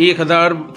1000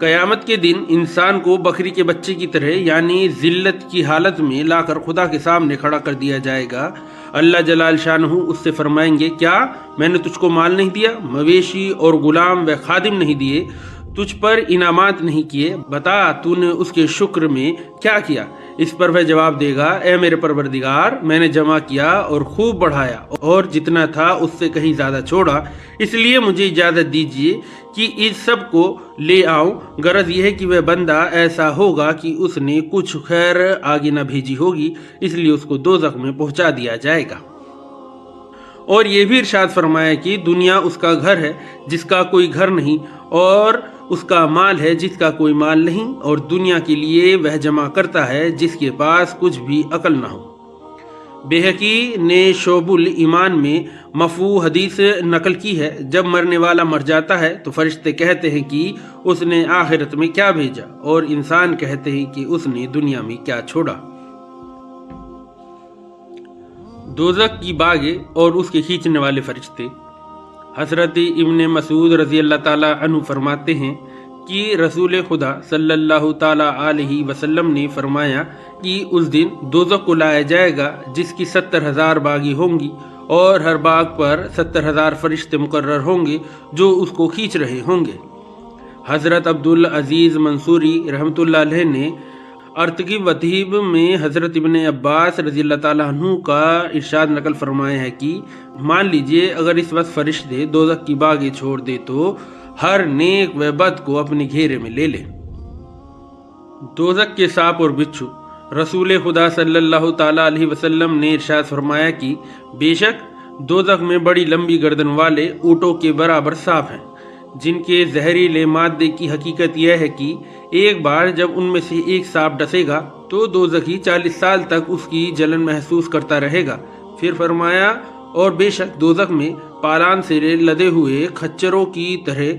قیامت کے دن انسان کو بکری کے بچے کی طرح یعنی ذلت کی حالت میں لا کر خدا کے سامنے کھڑا کر دیا جائے گا۔ اللہ جلال شانہ اس سے فرمائیں گے، کیا میں نے تجھ کو مال نہیں دیا، مویشی اور غلام و خادم نہیں دیے، تجھ پر انعامات نہیں کیے، بتا تو نے اس کے شکر میں کیا کیا؟ اس پر وہ جواب دے گا، اے میرے پروردگار، میں نے جمع کیا اور خوب بڑھایا اور جتنا تھا اس سے کہیں زیادہ چھوڑا، اس لیے مجھے اجازت دیجیے کہ اس سب کو لے آؤں۔ غرض یہ ہے کہ وہ بندہ ایسا ہوگا کہ اس نے کچھ خیر آگے نہ بھیجی ہوگی، اس لیے اس کو دوزخ میں پہنچا دیا جائے گا۔ اور یہ بھی ارشاد فرمایا کہ دنیا اس کا گھر ہے جس کا کوئی گھر نہیں، اور اس کا مال ہے جس کا کوئی مال نہیں، اور دنیا کے لیے وہ جمع کرتا ہے جس کے پاس کچھ بھی عقل نہ ہو۔ بیہقی نے شعب الایمان میں مفہوم حدیث نقل کی ہے، جب مرنے والا مر جاتا ہے تو فرشتے کہتے ہیں کہ اس نے آخرت میں کیا بھیجا، اور انسان کہتے ہیں کہ اس نے دنیا میں کیا چھوڑا۔ دوزخ کی باغیں اور اس کے کھینچنے والے فرشتے۔ حضرت ابن مسعود رضی اللہ تعالی عنہ فرماتے ہیں کہ رسول خدا صلی اللہ تعالی علیہ وسلم نے فرمایا کہ اس دن دوزخ کو لایا جائے گا جس کی 70,000 باغیں ہوں گی، اور ہر باغ پر 70,000 فرشتے مقرر ہوں گے جو اس کو کھینچ رہے ہوں گے۔ حضرت عبدالعزیز منصوری رحمۃ اللہ علیہ نے ارتقیب وطیب میں حضرت ابن عباس رضی اللہ تعالیٰ عنہ کا ارشاد نقل فرمایا ہے کہ مان لیجئے اگر اس وقت فرشتے دوزخ کی باغیں چھوڑ دے تو ہر نیک و بد کو اپنے گھیرے میں لے لے۔ دوزخ کے سانپ اور بچھو۔ رسول خدا صلی اللہ تعالیٰ علیہ وسلم نے ارشاد فرمایا کہ بے شک دوزخ میں بڑی لمبی گردن والے اونٹوں کے برابر سانپ ہیں، جن کے زہریلے مادے کی حقیقت یہ ہے کہ ایک بار جب ان میں سے ایک سانپ ڈسے گا تو دوزخی 40 سال تک اس کی جلن محسوس کرتا رہے گا۔ پھر فرمایا، اور بے شک دوزخ میں پالان سے لدے ہوئے خچروں کی طرح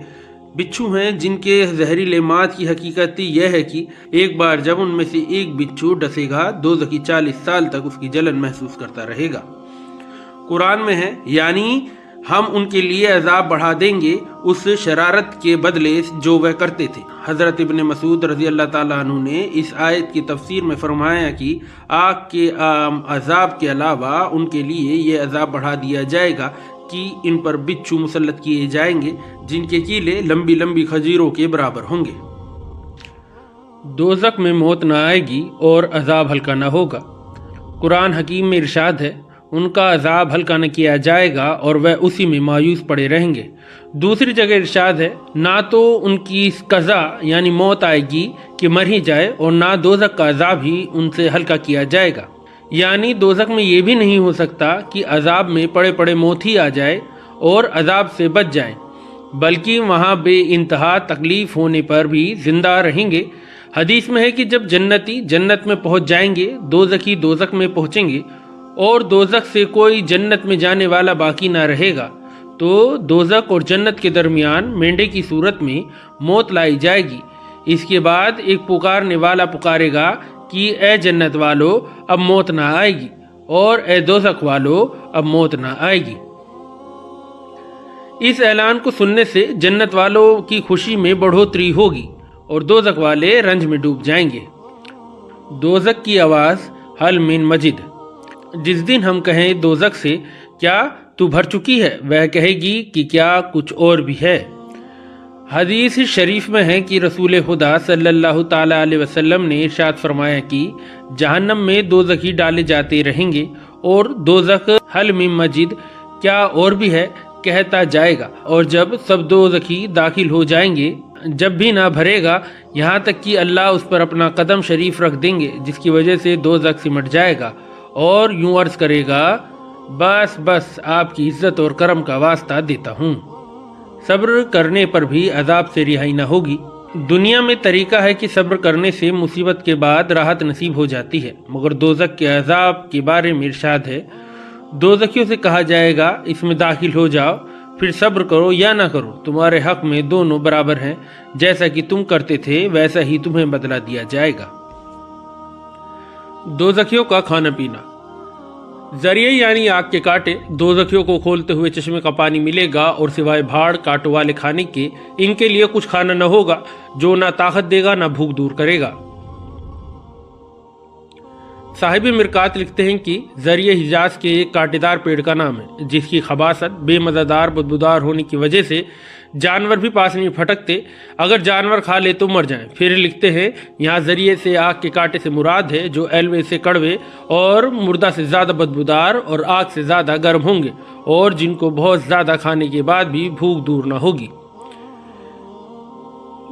بچھو ہیں، جن کے زہریلے ماد کی حقیقت یہ ہے کہ ایک بار جب ان میں سے ایک بچھو ڈسے گا دوزخی 40 سال تک اس کی جلن محسوس کرتا رہے گا۔ قرآن میں ہے، یعنی ہم ان کے لیے عذاب بڑھا دیں گے اس شرارت کے بدلے جو وہ کرتے تھے۔ حضرت ابن مسعود رضی اللہ تعالیٰ عنہ نے اس آیت کی تفسیر میں فرمایا کہ آگ کے عام عذاب کے علاوہ ان کے لیے یہ عذاب بڑھا دیا جائے گا کہ ان پر بچھو مسلط کیے جائیں گے جن کے کیلے لمبی لمبی خنجروں کے برابر ہوں گے۔ دوزخ میں موت نہ آئے گی اور عذاب ہلکا نہ ہوگا۔ قرآن حکیم میں ارشاد ہے، ان کا عذاب ہلکا نہ کیا جائے گا اور وہ اسی میں مایوس پڑے رہیں گے۔ دوسری جگہ ارشاد ہے، نہ تو ان کی قضا یعنی موت آئے گی کہ مر ہی جائے، اور نہ دوزخ کا عذاب ہی ان سے ہلکا کیا جائے گا۔ یعنی دوزخ میں یہ بھی نہیں ہو سکتا کہ عذاب میں پڑے پڑے موت ہی آ جائے اور عذاب سے بچ جائیں، بلکہ وہاں بے انتہا تکلیف ہونے پر بھی زندہ رہیں گے۔ حدیث میں ہے کہ جب جنتی جنت میں پہنچ جائیں گے، دوزخی دوزخ میں پہنچیں گے، اور دوزخ سے کوئی جنت میں جانے والا باقی نہ رہے گا، تو دوزخ اور جنت کے درمیان مینڈے کی صورت میں موت لائی جائے گی۔ اس کے بعد ایک پکارنے والا پکارے گا کہ اے جنت والو اب موت نہ آئے گی، اور اے دوزخ والو اب موت نہ آئے گی۔ اس اعلان کو سننے سے جنت والوں کی خوشی میں بڑھوتری ہوگی اور دوزخ والے رنج میں ڈوب جائیں گے۔ دوزخ کی آواز، حل من مزید۔ جس دن ہم کہیں دوزخ سے کیا تو بھر چکی ہے، وہ کہے گی کہ کیا کچھ اور بھی ہے۔ حدیث شریف میں ہے کہ رسول خدا صلی اللہ تعالیٰ علیہ وسلم نے ارشاد فرمایا کہ جہنم میں دوزخی ڈالے جاتے رہیں گے، اور دوزخ حل من مزید، کیا اور بھی ہے، کہتا جائے گا، اور جب سب دوزخی داخل ہو جائیں گے جب بھی نہ بھرے گا، یہاں تک کہ اللہ اس پر اپنا قدم شریف رکھ دیں گے، جس کی وجہ سے دوزخ سمٹ جائے گا اور یوں عرض کرے گا، بس بس آپ کی عزت اور کرم کا واسطہ دیتا ہوں۔ صبر کرنے پر بھی عذاب سے رہائی نہ ہوگی۔ دنیا میں طریقہ ہے کہ صبر کرنے سے مصیبت کے بعد راحت نصیب ہو جاتی ہے، مگر دوزخ کے عذاب کے بارے میں ارشاد ہے، دوزخیوں سے کہا جائے گا اس میں داخل ہو جاؤ، پھر صبر کرو یا نہ کرو، تمہارے حق میں دونوں برابر ہیں، جیسا کہ تم کرتے تھے ویسا ہی تمہیں بدلہ دیا جائے گا۔ دوزخیوں کا کھانا پینا۔ ذریعے یعنی آگ کے کانٹے دوزخیوں کو کھولتے ہوئے چشمے کا پانی ملے گا اور سوائے بھاڑ کانٹوں والے کھانے کے ان کے لیے کچھ کھانا نہ ہوگا جو نہ طاقت دے گا نہ بھوک دور کرے گا۔ صاحب مرکات لکھتے ہیں کہ ذریعہ حجاز کے ایک کانٹے دار پیڑ کا نام ہے جس کی خباثت بے مزیدار بدبودار ہونے کی وجہ سے جانور بھی پاس نہیں پھٹکتے، اگر جانور کھا لے تو مر جائیں۔ پھر لکھتے ہیں یہاں ذریعے سے آگ کے کانٹے سے مراد ہے جو ایلوے سے کڑوے اور مردہ سے زیادہ بدبودار اور آگ سے زیادہ گرم ہوں گے اور جن کو بہت زیادہ کھانے کے بعد بھی بھوک دور نہ ہوگی۔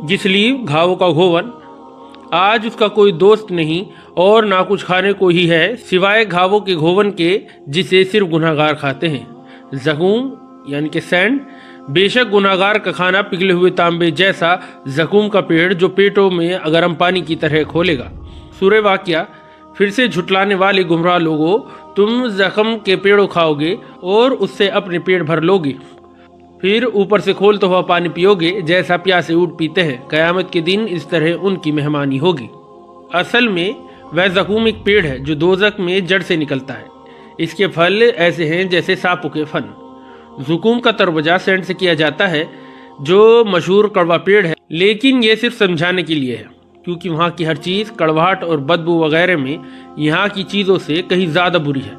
گسلیو گھاووں کا گھوون، آج اس کا کوئی دوست نہیں اور نہ کچھ کھانے کو ہی ہے سوائے گھاووں کے گھوون کے جسے صرف گناہگار کھاتے ہیں۔ زقوم یعنی کہ سینڈ، بے شک گناہگار کا کھانا پگھلے ہوئے تانبے جیسا زقوم کا پیڑ جو پیٹوں میں گرم پانی کی طرح کھولے گا۔ سورہ واقعہ، پھر سے جھٹلانے والے گمراہ لوگوں، تم زخم کے پیڑوں کھاؤ گے اور اس سے اپنے پیٹ بھر لو گے، پھر اوپر سے کھولتا ہوا پانی پیو گے جیسا پیاسے اونٹ پیتے ہیں، قیامت کے دن اس طرح ان کی مہمانی ہوگی۔ اصل میں وہ زقوم ایک پیڑ ہے جو دوزخ میں جڑ سے نکلتا ہے، اس کے پھل ایسے ہیں جیسے سانپوں کے فن۔ زقوم کا ترجمہ سینڈ سے کیا جاتا ہے جو مشہور کڑوا پیڑ ہے، لیکن یہ صرف سمجھانے کے لیے ہے کیونکہ وہاں کی ہر چیز کڑواہٹ اور بدبو وغیرہ میں یہاں کی چیزوں سے کہیں زیادہ بری ہے،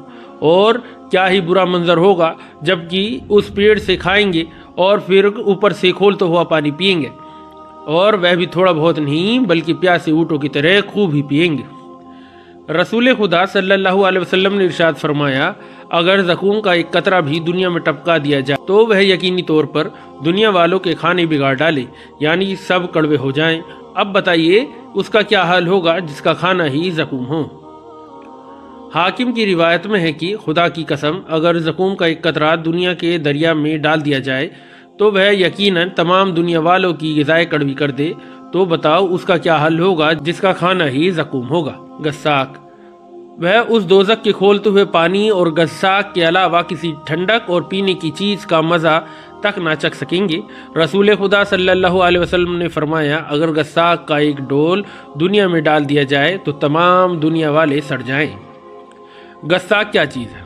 اور کیا ہی برا منظر ہوگا جبکہ اس پیڑ سے کھائیں گے اور پھر اوپر سے کھولتا ہوا پانی پئیں گے، اور وہ بھی تھوڑا بہت نہیں بلکہ پیاسے اونٹوں کی طرح خوب ہی پئیں گے۔ رسول خدا صلی اللہ علیہ وسلم نے ارشاد فرمایا، اگر زقوم کا ایک قطرہ بھی دنیا میں ٹپکا دیا جائے تو وہ یقینی طور پر دنیا والوں کے کھانے بگاڑ ڈالے، یعنی سب کڑوے ہو جائیں۔ اب بتائیے اس کا کیا حال ہوگا جس کا کھانا ہی زقوم ہو۔ حاکم کی روایت میں ہے کہ خدا کی قسم اگر زقوم کا ایک قطرہ دنیا کے دریا میں ڈال دیا جائے تو وہ یقیناً تمام دنیا والوں کی غذائیں کڑوی کر دے، تو بتاؤ اس کا کیا حل ہوگا جس کا کھانا ہی زقوم ہوگا۔ غساق، وہ اس دوزخ کے کھولتے ہوئے پانی اور غساق کے علاوہ کسی ٹھنڈک اور پینے کی چیز کا مزہ تک نہ چکھ سکیں گے۔ رسول خدا صلی اللہ علیہ وسلم نے فرمایا، اگر غساق کا ایک ڈول دنیا میں ڈال دیا جائے تو تمام دنیا والے سڑ جائیں۔ غساق کیا چیز ہے؟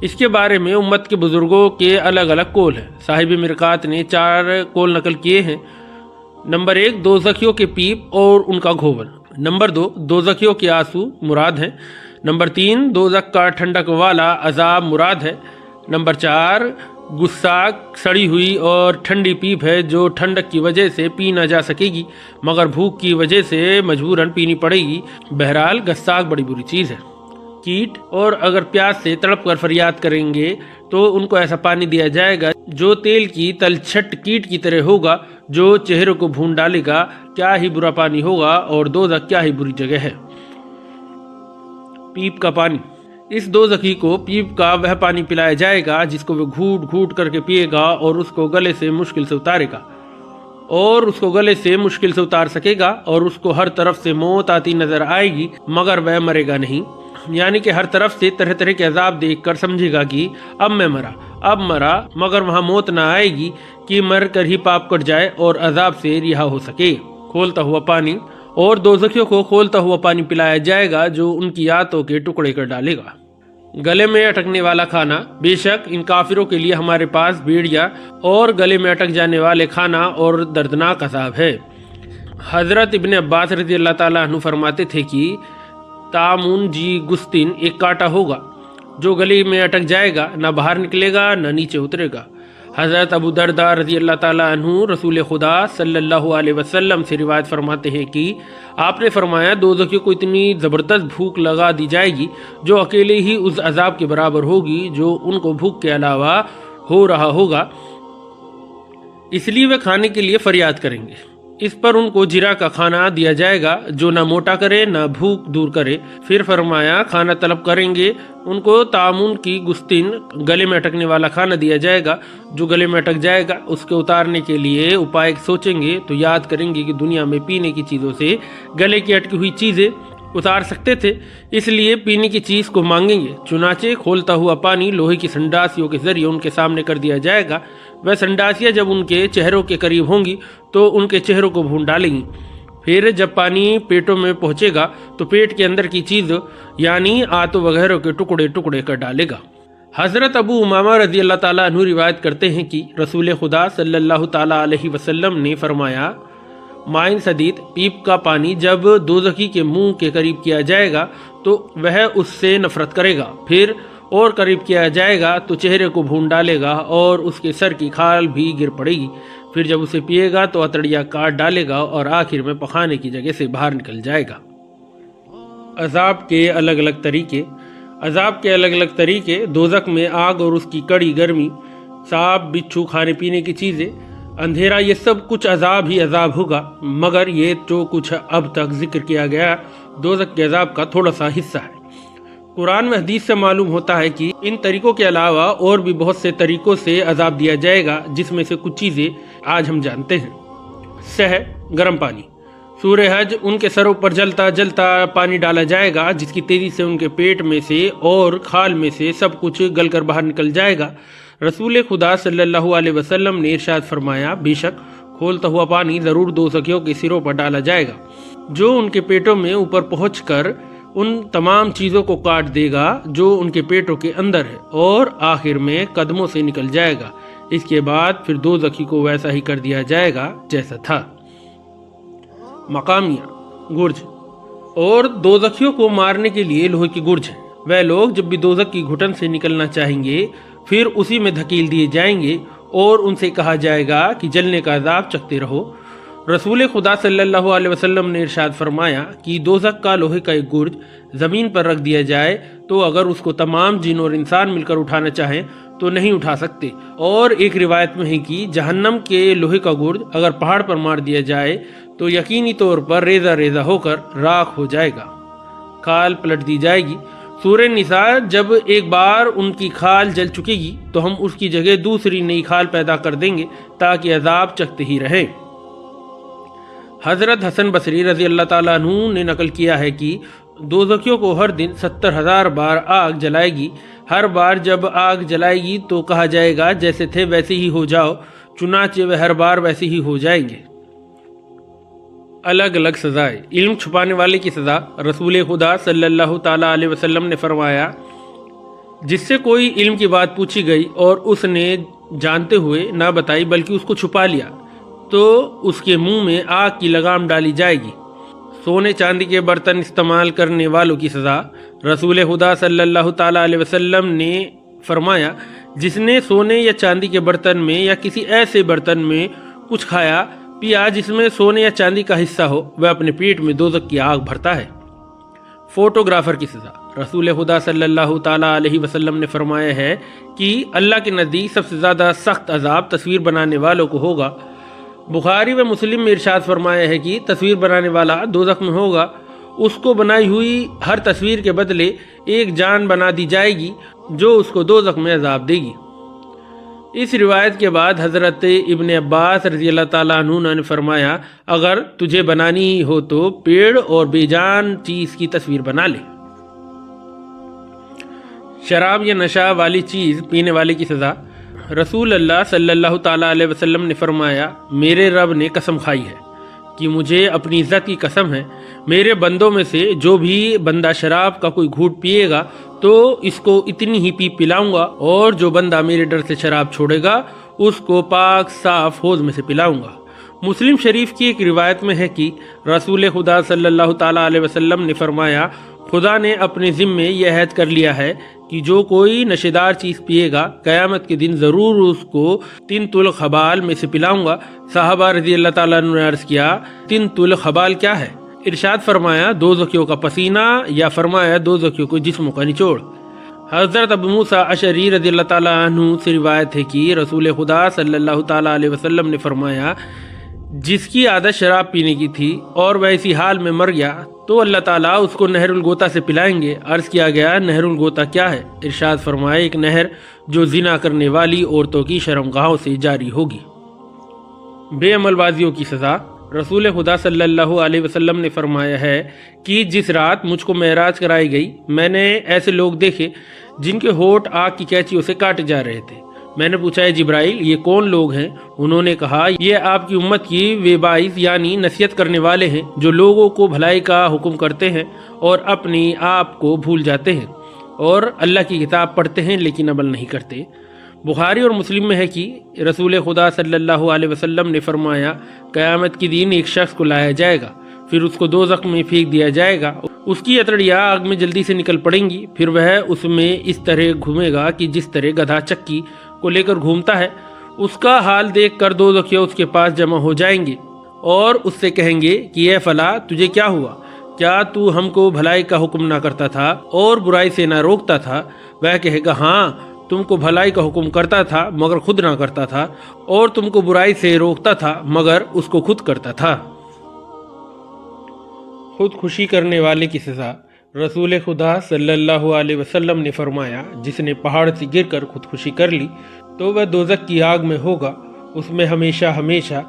اس کے بارے میں امت کے بزرگوں کے الگ الگ قول ہیں۔ صاحب مرکات نے 4 قول نقل کیے ہیں۔ نمبر 1، دوزخیوں کے پیپ اور ان کا گھوون۔ نمبر 2، دوزخیوں کے آنسو مراد ہیں۔ نمبر 3، دوزخ کا ٹھنڈک والا عذاب مراد ہے۔ نمبر 4، غساق سڑی ہوئی اور ٹھنڈی پیپ ہے جو ٹھنڈک کی وجہ سے پی نہ جا سکے گی مگر بھوک کی وجہ سے مجبوراً پینی پڑے گی۔ بہرحال غساق بڑی بری چیز ہے۔ کیٹ، اور اگر پیاس سے تڑپ کر فریاد کریں گے تو ان کو ایسا پانی دیا جائے گا جو تیل کی تلچھٹ کیٹ کی طرح ہوگا جو چہرے کو بھون ڈالے گا۔ کیا ہی برا پانی ہوگا اور دوزخ کیا ہی بری جگہ ہے۔ پیپ کا پانی، اس دوزخی کو پیپ کا وہ پانی پلایا جائے گا جس کو وہ گھوٹ گھوٹ کر کے پیے گا اور اس کو گلے سے مشکل سے اتارے گا، اور اس کو گلے سے مشکل سے اتار سکے گا، اور اس کو ہر طرف سے موت آتی نظر آئے گی مگر وہ مرے گا نہیں، یعنی کہ ہر طرف سے طرح طرح کے عذاب دیکھ کر سمجھے گا کہ اب میں مرا، مگر وہاں موت نہ آئے گی کہ مر کر ہی پاپ کٹ جائے اور عذاب سے رہا ہو سکے۔ کھولتا ہوا پانی، اور دوزخیوں کو کھولتا ہوا پانی پلایا جائے گا جو ان کی آتوں کے ٹکڑے کر ڈالے گا۔ گلے میں اٹکنے والا کھانا، بے شک ان کافروں کے لیے ہمارے پاس بیڑیا اور گلے میں اٹک جانے والے کھانا اور دردناک عذاب ہے۔ حضرت ابن عباس رضی اللہ تعالیٰ عنہ فرماتے تھے کہ تامون جی گستن ایک کانٹا ہوگا جو گلے میں اٹک جائے گا، نہ باہر نکلے گا نہ نیچے اترے گا۔ حضرت ابو درداء رضی اللہ تعالیٰ عنہ رسول خدا صلی اللہ علیہ وسلم سے روایت فرماتے ہیں کہ آپ نے فرمایا، دوزخیوں کو اتنی زبردست بھوک لگا دی جائے گی جو اکیلے ہی اس عذاب کے برابر ہوگی جو ان کو بھوک کے علاوہ ہو رہا ہوگا، اس لیے وہ کھانے کے لیے فریاد کریں گے۔ اس پر ان کو جرا کا کھانا دیا جائے گا جو نہ موٹا کرے نہ بھوک دور کرے۔ پھر فرمایا، کھانا طلب کریں گے، ان کو تعامن کی گستن گلے میں اٹکنے والا کھانا دیا جائے گا جو گلے میں اٹک جائے گا۔ اس کے اتارنے کے لیے اپائے سوچیں گے تو یاد کریں گے کہ دنیا میں پینے کی چیزوں سے گلے کی اٹکی ہوئی چیزیں اتار سکتے تھے، اس لیے پینے کی چیز کو مانگیں گے۔ چنانچہ کھولتا ہوا پانی لوہے کی سنڈاسیوں کے ذریعے ان کے سامنے کر دیا جائے گا۔ وہ سنڈاسیاں جب ان کے چہروں کے قریب ہوں گی تو ان کے چہروں کو بھون ڈالیں گی، پھر جب پانی پیٹوں میں پہنچے گا تو پیٹ کے اندر کی چیز یعنی آتوں وغیرہ کے ٹکڑے ٹکڑے کر ڈالے گا۔ حضرت ابو امامہ رضی اللہ تعالیٰ عنہ روایت کرتے ہیں کہ رسول خدا صلی اللہ تعالیٰ علیہ وسلم نے فرمایا، مائن سدید پیپ کا پانی جب دوزخی کے منہ کے قریب کیا جائے گا تو وہ اس سے نفرت کرے گا، پھر اور قریب کیا جائے گا تو چہرے کو بھون ڈالے گا اور اس کے سر کی کھال بھی گر پڑے گی، پھر جب اسے پیے گا تو اتڑیا کاٹ ڈالے گا اور آخر میں پخانے کی جگہ سے باہر نکل جائے گا۔ عذاب کے الگ الگ طریقے، دوزخ میں آگ اور اس کی کڑی گرمی، سانپ بچھو، کھانے پینے کی چیزیں، اندھیرا، یہ سب کچھ عذاب ہی عذاب ہوگا، مگر یہ جو کچھ اب تک ذکر کیا گیا دوزخ کے عذاب کا تھوڑا سا حصہ ہے۔ قرآن و حدیث سے معلوم ہوتا ہے کہ ان طریقوں کے علاوہ اور بھی بہت سے طریقوں سے عذاب دیا جائے گا، جس میں سے کچھ چیزیں آج ہم جانتے ہیں۔ سحر، گرم پانی، سورہ حج، ان کے سروں پر جلتا جلتا پانی ڈالا جائے گا جس کی تیزی سے ان کے پیٹ میں سے اور کھال میں سے سب کچھ گل کر باہر نکل جائے گا۔ رسول خدا صلی اللہ علیہ وسلم نے ارشاد فرمایا، بے شک کھولتا ہوا پانی ضرور دوزخیوں کے سروں پر ڈالا جائے گا، جو ان کے پیٹوں میں اوپر پہنچ کر ان تمام چیزوں کو کاٹ دے گا جو ان کے پیٹوں کے اندر ہے، اور آخر میں قدموں سے نکل جائے گا۔ اس کے بعد پھر دوزخی کو ویسا ہی کر دیا جائے گا جیسا تھا۔ مقامیہ، گرج، اور دوزخیوں کو مارنے کے لیے لوہے کی گرج ہے۔ وہ لوگ جب بھی دوزخ کی گھٹن سے نکلنا چاہیں گے پھر اسی میں دھکیل دیے جائیں گے اور ان سے کہا جائے گا کہ جلنے کا عذاب چکھتے رہو۔ رسول خدا صلی اللہ علیہ وسلم نے ارشاد فرمایا کہ دوزخ کا لوہے کا ایک گرج زمین پر رکھ دیا جائے تو اگر اس کو تمام جن اور انسان مل کر اٹھانا چاہیں تو نہیں اٹھا سکتے، اور ایک روایت میں ہے کہ جہنم کے لوہے کا گرج اگر پہاڑ پر مار دیا جائے تو یقینی طور پر ریزہ ریزہ ہو کر راکھ ہو جائے گا، کھال پلٹ دی جائے گی۔ سورہ نساء، جب ایک بار ان کی کھال جل چکے گی تو ہم اس کی جگہ دوسری نئی کھال پیدا کر دیں گے تاکہ عذاب چکھتے ہی رہیں۔ حضرت حسن بصری رضی اللہ تعالیٰ عنہ نے نقل کیا ہے کہ دوزخیوں کو ہر دن 70,000 بار آگ جلائے گی، ہر بار جب آگ جلائے گی تو کہا جائے گا جیسے تھے ویسے ہی ہو جاؤ، چنانچہ وہ ہر بار ویسے ہی ہو جائیں گے۔ الگ الگ سزائیں، علم چھپانے والے کی سزا، رسول خدا صلی اللہ تعالیٰ علیہ وسلم نے فرمایا، جس سے کوئی علم کی بات پوچھی گئی اور اس نے جانتے ہوئے نہ بتائی بلکہ اس کو چھپا لیا تو اس کے منہ میں آگ کی لگام ڈالی جائے گی۔ سونے چاندی کے برتن استعمال کرنے والوں کی سزا، رسول خدا صلی اللہ تعالیٰ علیہ وسلم نے فرمایا، جس نے سونے یا چاندی کے برتن میں یا کسی ایسے برتن میں کچھ کھایا پیا جس میں سونے یا چاندی کا حصہ ہو، وہ اپنے پیٹ میں دوزخ کی آگ بھرتا ہے۔ فوٹوگرافر کی سزا، رسول خدا صلی اللہ تعالیٰ علیہ وسلم نے فرمایا ہے کہ اللہ کے نزدیک سب سے زیادہ سخت عذاب تصویر بنانے والوں کو ہوگا۔ بخاری و مسلم میں ارشاد فرمایا ہے کہ تصویر بنانے والا دوزخ میں ہوگا، اس کو بنائی ہوئی ہر تصویر کے بدلے ایک جان بنا دی جائے گی جو اس کو دوزخ میں عذاب دے گی۔ اس روایت کے بعد حضرت ابن عباس رضی اللہ تعالیٰ عنہ نے فرمایا، اگر تجھے بنانی ہی ہو تو پیڑ اور بے جان چیز کی تصویر بنا لے۔ شراب یا نشہ والی چیز پینے والے کی سزا، رسول اللہ صلی اللہ تعالیٰ علیہ وسلم نے فرمایا، میرے رب نے قسم کھائی ہے کہ مجھے اپنی عزت کی قسم ہے، میرے بندوں میں سے جو بھی بندہ شراب کا کوئی گھونٹ پیے گا تو اس کو اتنی ہی پلاؤں گا، اور جو بندہ میرے ڈر سے شراب چھوڑے گا اس کو پاک صاف حوض میں سے پلاؤں گا۔ مسلم شریف کی ایک روایت میں ہے کہ رسول خدا صلی اللہ تعالیٰ علیہ وسلم نے فرمایا، خدا نے اپنے ذمے یہ عہد کر لیا ہے کہ جو کوئی نشیدار چیز پیے گا قیامت کے دن ضرور اس کو تنت الخبال میں سے پلاؤں گا۔ صحابہ رضی اللہ تعالیٰ عنہ نے عرض کیا، تنت الخبال کیا ہے؟ ارشاد فرمایا، دوزخیوں کا پسینہ، یا فرمایا دوزخیوں کو جسموں کا نچوڑ۔ حضرت ابو موسیٰ اشعری رضی اللہ تعالیٰ عنہ سے روایت ہے کہ رسول خدا صلی اللہ تعالیٰ علیہ وسلم نے فرمایا، جس کی عادت شراب پینے کی تھی اور وہ اسی حال میں مر گیا تو اللہ تعالیٰ اس کو نہر الگوتا سے پلائیں گے۔ عرض کیا گیا، نہر الگوتا کیا ہے؟ ارشاد فرمایا، ایک نہر جو زنا کرنے والی عورتوں کی شرمگاہوں سے جاری ہوگی۔ بے عمل بازیوں کی سزا، رسول خدا صلی اللہ علیہ وسلم نے فرمایا ہے کہ جس رات مجھ کو معراج کرائی گئی میں نے ایسے لوگ دیکھے جن کے ہونٹ آگ کی کینچیوں سے کاٹے جا رہے تھے، میں نے پوچھا ہے جبرائیل یہ کون لوگ ہیں؟ انہوں نے کہا یہ آپ کی امت کی ویبائز یعنی نصیحت کرنے والے ہیں جو لوگوں کو بھلائی کا حکم کرتے ہیں اور اپنے آپ کو بھول جاتے ہیں اور اللہ کی کتاب پڑھتے ہیں لیکن عمل نہیں کرتے۔ بخاری اور مسلم میں ہے کہ رسول خدا صلی اللہ علیہ وسلم نے فرمایا قیامت کے دن ایک شخص کو لایا جائے گا، پھر اس کو دوزخ میں پھینک دیا جائے گا، اس کی اتڑیاں آگ میں جلدی سے نکل پڑیں گی، پھر وہ اس میں اس طرح گھومے گا کہ جس طرح گدھا چکی کو لے کر گھومتا ہے۔ اس کا حال دیکھ کر دوزخیوں اس کے پاس جمع ہو جائیں گے اور اس سے کہیں گے کہ اے فلاں تجھے کیا ہوا؟ کیا تو ہم کو بھلائی کا حکم نہ کرتا تھا اور برائی سے نہ روکتا تھا؟ وہ کہے گا ہاں، تم کو بھلائی کا حکم کرتا تھا مگر خود نہ کرتا تھا، اور تم کو برائی سے روکتا تھا مگر اس کو خود کرتا تھا۔ خودکشی کرنے والے کی سزا۔ رسول خدا صلی اللہ علیہ وسلم نے فرمایا جس نے پہاڑ سے گر کر خودکشی کر لی تو وہ دوزخ کی آگ میں ہوگا، اس میں ہمیشہ ہمیشہ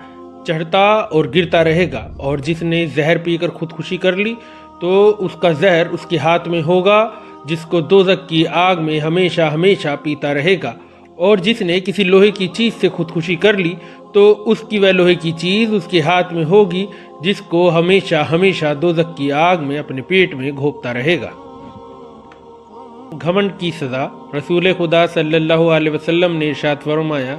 چڑھتا اور گرتا رہے گا، اور جس نے زہر پی کر خودکشی کر لی تو اس کا زہر اس کے ہاتھ میں ہوگا جس کو دوزخ کی آگ میں ہمیشہ ہمیشہ پیتا رہے گا، اور جس نے کسی لوہے کی چیز سے خودکشی کر لی تو اس کی وہ لوہے کی چیز اس کے ہاتھ میں ہوگی جس کو ہمیشہ ہمیشہ دوزخ کی آگ میں اپنے پیٹ میں گھونپتا رہے گا۔ گھمنڈ کی سزا۔ رسول خدا صلی اللہ علیہ وسلم نے ارشاد فرمایا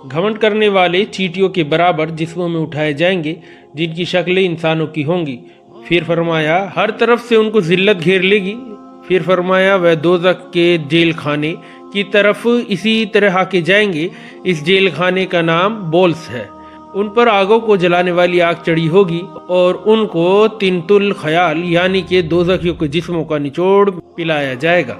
گھمنڈ کرنے والے چیٹیوں کے برابر جسموں میں اٹھائے جائیں گے جن کی شکلیں انسانوں کی ہوں گی، پھر فرمایا ہر طرف سے ان کو ذلت گھیر لے گی، پھر فرمایا وہ دوزخ کے جیل خانے کی طرف اسی طرح کے جائیں گے، اس جیل خانے کا نام بولس ہے، ان پر آگوں کو جلانے والی آگ چڑھی ہوگی اور ان کو تنت الخیال یعنی کہ دوزخیوں کے جسموں کا نچوڑ پلایا جائے گا۔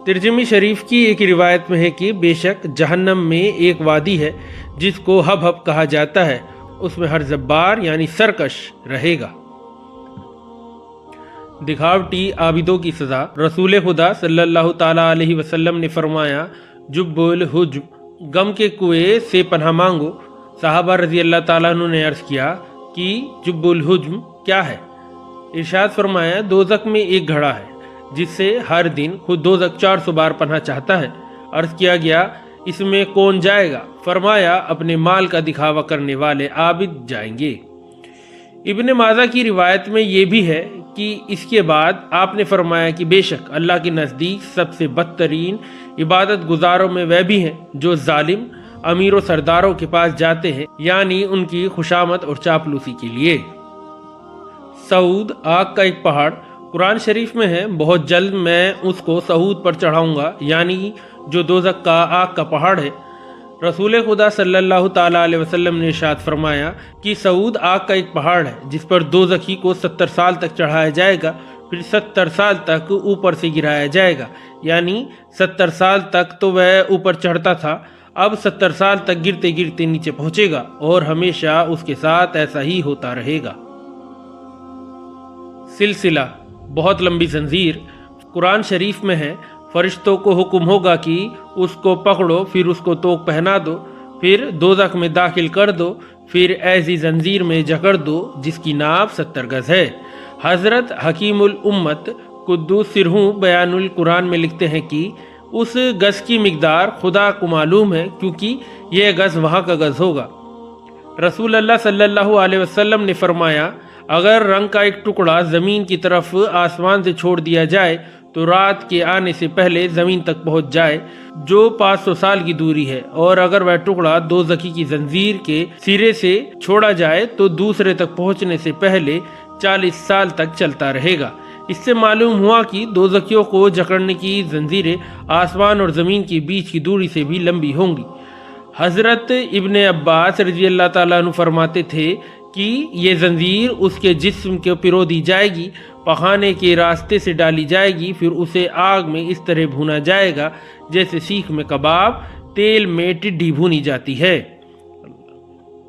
ترجمہ شریف کی ایک روایت میں ہے کہ بے شک جہنم میں ایک وادی ہے جس کو ہب ہب کہا جاتا ہے، اس میں ہر جبار یعنی سرکش رہے گا۔ دکھاوٹی عابدوں کی سزا۔ رسول خدا صلی اللہ تعالیٰ علیہ وسلم نے فرمایا جب الحجم، غم کے کنویں سے پناہ مانگو۔ صحابہ رضی اللہ تعالیٰ عنہ نے عرض کیا کہ جب الحجم کیا ہے؟ ارشاد فرمایا دوزخ میں ایک گھڑا ہے جس سے ہر دن خود دوزخ 400 بار پناہ چاہتا ہے۔ عرض کیا گیا اس میں کون جائے گا؟ فرمایا اپنے مال کا دکھاوا کرنے والے عابد جائیں گے۔ ابن ماجہ کی روایت میں یہ بھی ہے کہ اس کے بعد آپ نے فرمایا کہ بے شک اللہ کے نزدیک سب سے بدترین عبادت گزاروں میں وہ بھی ہیں جو ظالم امیر و سرداروں کے پاس جاتے ہیں، یعنی ان کی خوشامد اور چاپلوسی کے لیے۔ سعود، آگ کا ایک پہاڑ۔ قرآن شریف میں ہے بہت جلد میں اس کو سعود پر چڑھاؤں گا، یعنی جو دوزخ کا آگ کا پہاڑ ہے۔ رسول خدا صلی اللہ تعالیٰ علیہ وسلم نے ارشاد فرمایا کہ سعود آگ کا ایک پہاڑ ہے جس پر دوزخی کو 70 سال تک چڑھایا جائے گا، پھر 70 سال تک اوپر سے گرایا جائے گا، یعنی 70 سال تک تو وہ اوپر چڑھتا تھا، اب 70 سال تک گرتے گرتے نیچے پہنچے گا اور ہمیشہ اس کے ساتھ ایسا ہی ہوتا رہے گا۔ سلسلہ، بہت لمبی زنجیر۔ قرآن شریف میں ہے فرشتوں کو حکم ہوگا کہ اس کو پکڑو، پھر اس کو توق پہنا دو، پھر دوزخ میں داخل کر دو، پھر ایسی زنجیر میں جکڑ دو جس کی ناپ 70 گز ہے۔ حضرت حکیم الامت قدوس سرہ بیان القرآن میں لکھتے ہیں کہ اس گز کی مقدار خدا کو معلوم ہے کیونکہ یہ گز وہاں کا گز ہوگا۔ رسول اللہ صلی اللہ علیہ وسلم نے فرمایا اگر رنگ کا ایک ٹکڑا زمین کی طرف آسمان سے چھوڑ دیا جائے تو رات کے آنے سے پہلے زمین تک پہنچ جائے جو 500 سال کی دوری ہے، اور اگر وہ ٹکڑا دوزخی کی زنجیر کے سرے سے چھوڑا جائے تو دوسرے تک پہنچنے سے پہلے 40 سال تک چلتا رہے گا۔ اس سے معلوم ہوا کہ دوزخیوں کو جکڑنے کی زنجیریں آسمان اور زمین کے بیچ کی دوری سے بھی لمبی ہوں گی۔ حضرت ابن عباس رضی اللہ تعالیٰ عنہ فرماتے تھے کہ یہ زنجیر اس کے جسم کے پرو دی جائے گی، پخانے کے راستے سے ڈالی جائے گی، پھر اسے آگ میں اس طرح بھونا جائے گا جیسے سیخ میں کباب تیل میں ٹڈی بھونی جاتی ہے۔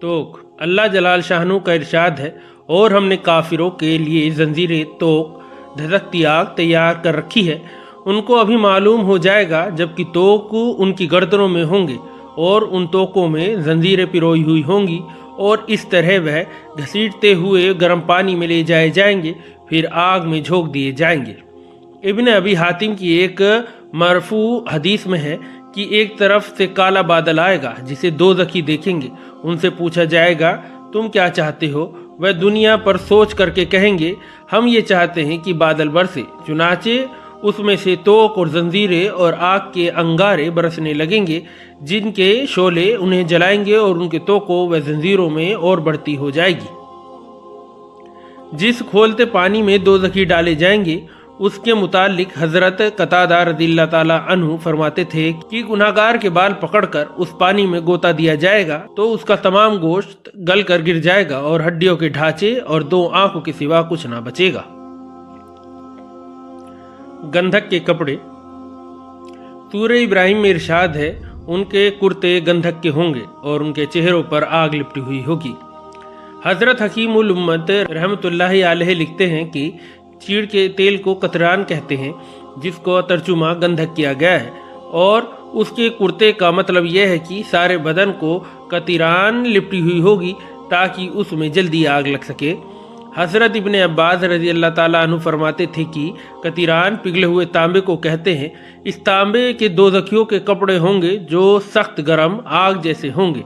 توق، اللہ جلال شانہ کا ارشاد ہے اور ہم نے کافروں کے لیے زنجیریں توق دھسکتی آگ تیار کر رکھی ہے، ان کو ابھی معلوم ہو جائے گا جبکہ توق ان کی گردنوں میں ہوں گے اور ان توقوں میں زنجیریں پروئی ہوئی ہوں گی، اور اس طرح وہ گھسیٹتے ہوئے گرم پانی میں لے جائے جائیں گے، پھر آگ میں جھونک دیے جائیں گے۔ ابن ابی حاتم کی ایک مرفوع حدیث میں ہے کہ ایک طرف سے کالا بادل آئے گا جسے دوزخی دیکھیں گے، ان سے پوچھا جائے گا تم کیا چاہتے ہو؟ وہ دنیا پر سوچ کر کے کہیں گے ہم یہ چاہتے ہیں کہ بادل برسے، چنانچہ اس میں سے توق اور زنجیریں اور آگ کے انگارے برسنے لگیں گے جن کے شعلے انہیں جلائیں گے اور ان کے توقوں و زنجیروں میں اور بڑھتی ہو جائے گی۔ جس کھولتے پانی میں دوزخی ڈالے جائیں گے اس کے متعلق حضرت قتادہ رضی اللہ تعالیٰ عنہ فرماتے تھے کہ گناہگار کے بال پکڑ کر اس پانی میں غوطہ دیا جائے گا تو اس کا تمام گوشت گل کر گر جائے گا اور ہڈیوں کے ڈھانچے اور 2 آنکھوں کے سوا کچھ نہ بچے گا۔ گندھک کے کپڑے۔ سورہ ابراہیم میں ارشاد ہے ان کے کرتے گندھک کے ہوں گے اور ان کے چہروں پر آگ لپٹی ہوئی ہوگی۔ حضرت حکیم الامت رحمۃ اللہ علیہ لکھتے ہیں کہ چیڑ کے تیل کو قطران کہتے ہیں جس کو ترجمہ گندھک کیا گیا ہے، اور اس کے کرتے کا مطلب یہ ہے کہ سارے بدن کو قطران لپٹی ہوئی ہوگی تاکہ اس میں جلدی آگ لگ سکے۔ حضرت ابن عباس رضی اللہ تعالیٰ عنہ فرماتے تھے کہ قطران پگھلے ہوئے تانبے کو کہتے ہیں، اس تانبے کے دوزخیوں کے کپڑے ہوں گے جو سخت گرم آگ جیسے ہوں گے۔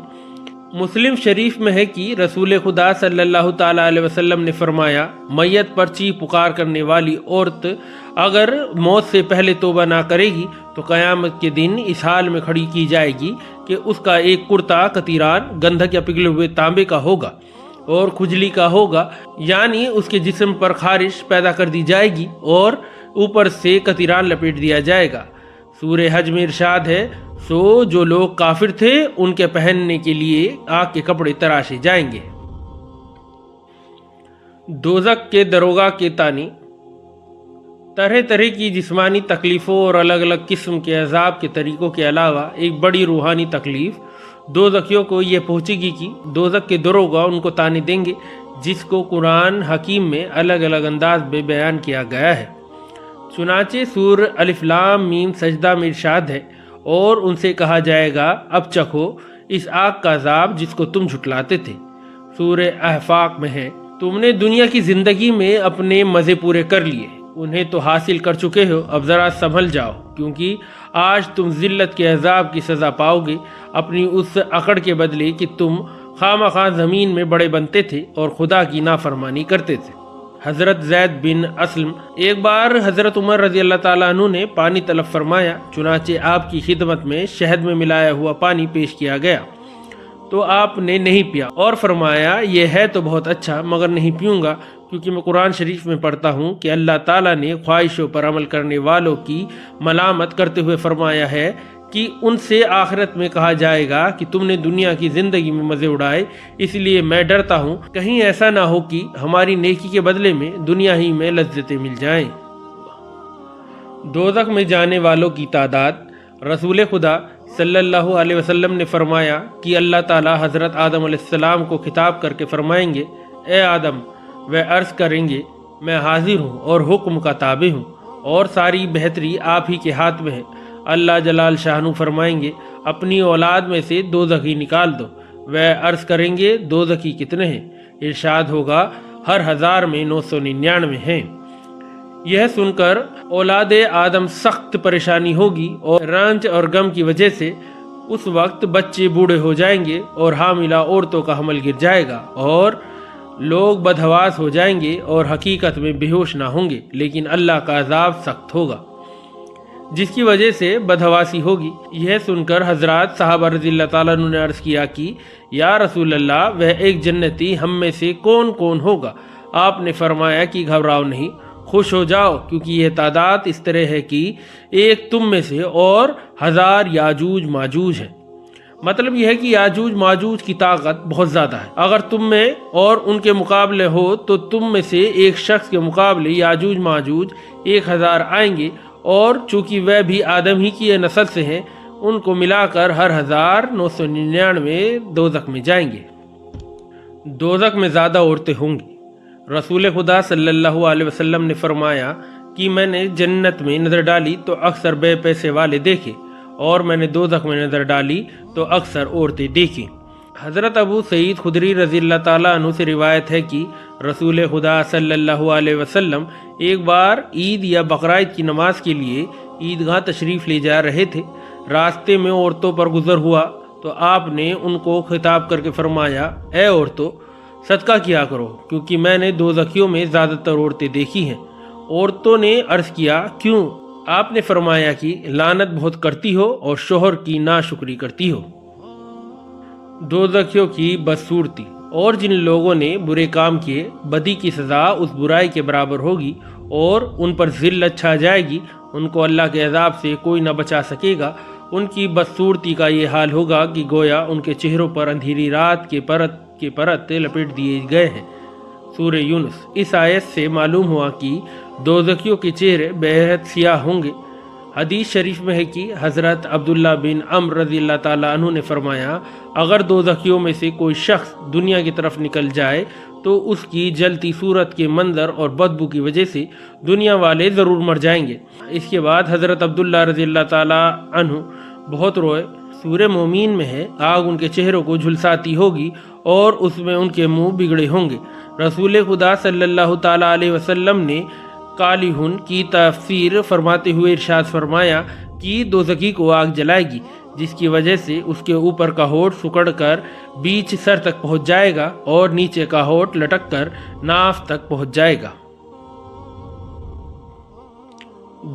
مسلم شریف میں ہے کہ رسول خدا صلی اللہ تعالیٰ علیہ وسلم نے فرمایا میت پر چیخ پکار کرنے والی عورت اگر موت سے پہلے توبہ نہ کرے گی تو قیامت کے دن اس حال میں کھڑی کی جائے گی کہ اس کا ایک کرتا قطران گندھک یا پگھلے ہوئے تانبے کا ہوگا اور کھجلی کا ہوگا، یعنی اس کے جسم پر خارش پیدا کر دی جائے گی اور اوپر سے قطران لپیٹ دیا جائے گا۔ سورہ حج میں ارشاد ہے سو جو لوگ کافر تھے ان کے پہننے کے لیے آگ کے کپڑے تراشے جائیں گے۔ دوزخ کے دروگا کے تانی۔ طرح طرح کی جسمانی تکلیفوں اور الگ الگ قسم کے عذاب کے طریقوں کے علاوہ ایک بڑی روحانی تکلیف دوزخیوں کو یہ پہنچے گی کہ دوزخ کے دروگا ان کو تانے دیں گے، جس کو قرآن حکیم میں الگ الگ انداز میں بیان کیا گیا ہے۔ چنانچہ سورہ الف لام میم سجدہ میں ارشاد ہے اور ان سے کہا جائے گا اب چکھو اس آگ کا عذاب جس کو تم جھٹلاتے تھے۔ سورہ احقاف میں ہے تم نے دنیا کی زندگی میں اپنے مزے پورے کر لیے، انہیں تو حاصل کر چکے ہو، اب ذرا سنبھل جاؤ کیونکہ آج تم ذلت کے عذاب کی سزا پاؤ گے اپنی اس اکڑ کے بدلے کہ تم خواہ زمین میں بڑے بنتے تھے اور خدا کی نافرمانی کرتے تھے۔ حضرت زید بن اسلم ایک بار حضرت عمر رضی اللہ تعالیٰ عنہ نے پانی طلب فرمایا، چنانچہ آپ کی خدمت میں شہد میں ملایا ہوا پانی پیش کیا گیا تو آپ نے نہیں پیا اور فرمایا یہ ہے تو بہت اچھا مگر نہیں پیوں گا کیونکہ میں قرآن شریف میں پڑھتا ہوں کہ اللہ تعالیٰ نے خواہشوں پر عمل کرنے والوں کی ملامت کرتے ہوئے فرمایا ہے کہ ان سے آخرت میں کہا جائے گا کہ تم نے دنیا کی زندگی میں مزے اڑائے، اس لیے میں ڈرتا ہوں کہیں ایسا نہ ہو کہ ہماری نیکی کے بدلے میں دنیا ہی میں لذتیں مل جائیں۔ دوزخ میں جانے والوں کی تعداد۔ رسول خدا صلی اللہ علیہ وسلم نے فرمایا کہ اللہ تعالیٰ حضرت آدم علیہ السلام کو خطاب کر کے فرمائیں گے اے آدم، وہ عرض کریں گے میں حاضر ہوں اور حکم کا تابع ہوں اور ساری بہتری آپ ہی کے ہاتھ میں ہے۔ اللہ جلال شانہ فرمائیں گے اپنی اولاد میں سے دوزخی نکال دو، وہ عرض کریں گے دوزخی کتنے ہیں؟ ارشاد ہوگا ہر 1000 میں 999 ہیں۔ یہ سن کر اولاد آدم سخت پریشانی ہوگی اور رنج اور غم کی وجہ سے اس وقت بچے بوڑھے ہو جائیں گے اور حاملہ عورتوں کا حمل گر جائے گا اور لوگ بدحواس ہو جائیں گے اور حقیقت میں بے ہوش نہ ہوں گے، لیکن اللہ کا عذاب سخت ہوگا جس کی وجہ سے بدحواسی ہوگی۔ یہ سن کر حضرات صحابہ رضی اللہ تعالیٰ عنہ نے عرض کیا کہ یا رسول اللہ وہ ایک جنتی ہم میں سے کون کون ہوگا؟ آپ نے فرمایا کہ گھبراؤ نہیں، خوش ہو جاؤ کیونکہ یہ تعداد اس طرح ہے کہ ایک تم میں سے اور 1000 یاجوج ماجوج ہیں۔ مطلب یہ ہے کہ یاجوج ماجوج کی طاقت بہت زیادہ ہے، اگر تم میں اور ان کے مقابلے ہو تو تم میں سے ایک شخص کے مقابلے یاجوج ماجوج 1000 آئیں گے، اور چونکہ وہ بھی آدم ہی کی نسل سے ہیں ان کو ملا کر ہر 1999 دوزخ میں جائیں گے۔ دوزخ میں زیادہ عورتیں ہوں گی۔ رسول خدا صلی اللہ علیہ وسلم نے فرمایا کہ میں نے جنت میں نظر ڈالی تو اکثر بے پیسے والے دیکھے اور میں نے دوزخ میں نظر ڈالی تو اکثر عورتیں دیکھی۔ حضرت ابو سعید خدری رضی اللہ تعالیٰ عنہ سے روایت ہے کہ رسول خدا صلی اللہ علیہ وسلم ایک بار عید یا بقرعید کی نماز کے لیے عیدگاہ تشریف لے جا رہے تھے۔ راستے میں عورتوں پر گزر ہوا تو آپ نے ان کو خطاب کر کے فرمایا، اے عورتوں، صدقہ کیا کرو، کیونکہ میں نے دوزخیوں میں زیادہ تر عورتیں دیکھی ہیں۔ عورتوں نے عرض کیا، کیوں؟ آپ نے فرمایا کہ لعنت بہت کرتی ہو اور شوہر کی ناشکری کرتی ہو۔ دوزخیوں کی بدصورتی، اور جن لوگوں نے برے کام کیے، بدی کی سزا اس برائی کے برابر ہوگی اور ان پر ذلت چھا جائے گی، ان کو اللہ کے عذاب سے کوئی نہ بچا سکے گا۔ ان کی بدصورتی کا یہ حال ہوگا کہ گویا ان کے چہروں پر اندھیری رات کے پرت لپیٹ دیے گئے ہیں۔ سورہ یونس۔ اس آیت سے معلوم ہوا کہ دوزخیوں کے چہرے بےحد سیاہ ہوں گے۔ حدیث شریف میں ہے کہ حضرت عبداللہ بن عمر رضی اللہ تعالیٰ عنہ نے فرمایا، اگر دوزخیوں میں سے کوئی شخص دنیا کی طرف نکل جائے تو اس کی جلتی صورت کے منظر اور بدبو کی وجہ سے دنیا والے ضرور مر جائیں گے۔ اس کے بعد حضرت عبداللہ رضی اللہ تعالیٰ عنہ بہت روئے۔ سورہ مومین میں ہے، آگ ان کے چہروں کو جھلساتی ہوگی اور اس میں ان کے منہ بگڑے ہوں گے۔ رسول خدا صلی اللہ تعالیٰ علیہ وسلم نے کالیہن کی تفسیر فرماتے ہوئے ارشاد فرمایا کہ دوزخی کو آگ جلائے گی، جس کی وجہ سے اس کے اوپر کا ہونٹ سکڑ کر بیچ سر تک پہنچ جائے گا اور نیچے کا ہونٹ لٹک کر ناف تک پہنچ جائے گا۔